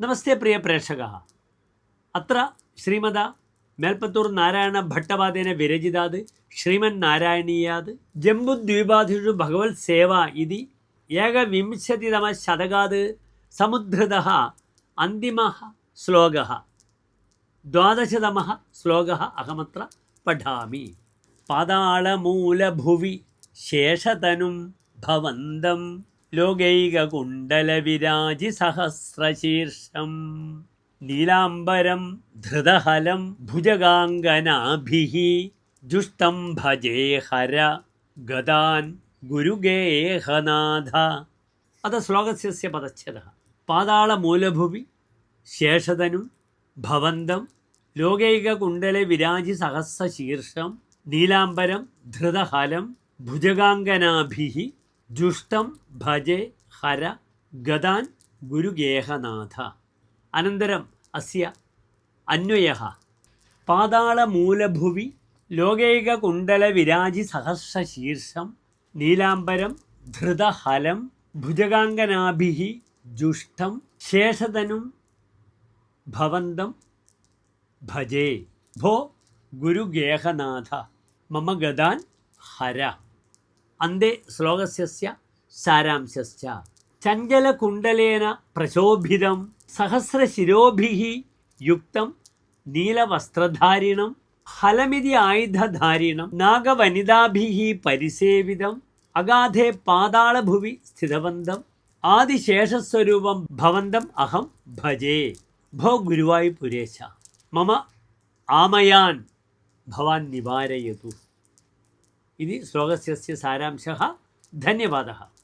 നമസ്തേ പ്രിയ പ്രേക്ഷകः അത്ര ശ്രീമത മേൽപ്പത്തൂർ നാരായണ ഭട്ടപാദേന വിരചിതാത് ശ്രീമന്നാരായണീയാത് ജംബുദ്വീപാദിഷു ഭഗവത് സേവ ഇതി ഏകവിംശതിതമശതകാത് സമുദ്ധൃതः അന്തിമः ശ്ലോകः 12തമः ശ്ലോകः അഹമത്ര പഠാമി. പാതാളമൂലഭുവി ശേഷതനും ഭവന്തം ലോകൈകകുണ്ടലവിരാജിസഹസ്രശീർഷം നീലാംബരം ധൃതഹലം ഭുജഗാംഗനാഭിഃ ജുഷ്ടം ഭജേ ഹര ഗദാൻ ഗുരുഗേഹനാഥ. അത ശ്ലോകസ്യ പദച്ഛേദः. പാതാളമൂലഭുവി ശേഷതനും ഭവന്തം ലോകൈകകുണ്ടലവിരാജിസഹസ്രശീർഷം നീലാംബരം ധൃതഹലം ഭുജഗാംഗനാഭിഃ ജുഷ്ടം ഭജേ ഹര ഗദാൻ ഗുരുഗേഹനാഥ. അനന്തരം അസ്യ അന്വയഃ പാതാളമൂലഭുവി ലോകൈകകുണ്ടലവിരാജിസഹസ്രശീർഷം നീലാംബരം ധൃതഹലം ഭുജഗാംഗനാഭിഃ ജുഷ്ടം ശേഷതനും ഭവന്തം ഭജേ ഭോ ഗുരുഗേഹനാഥ മമ ഗദാൻ ഹര. അന്തേ ശ്ലോകസ്യ സാരാംശശ്ച ചഞ്ചലകുണ്ടലേന പ്രശോഭിതം സഹസ്രശിരോഭിഃ യുക്തം നീലവസ്ത്രധാരിണം ഹലമിതി ആയുധധാരിണം നാഗവനിതാഭിഃ പരിസേവിതം അഗാധേ പാതാളഭുവി സ്ഥിതവന്തം ആദിശേഷസ്വരൂപം ഭവന്തം അഹം ഭജേ ഭോ ഗുരുവായൂരപുരേശ മമ ആമയാൻ ഭവാൻ നിവാരയതു. ഇതി ശ്ലോകസ്യ സാരാംശഃ. ധന്യവാദः.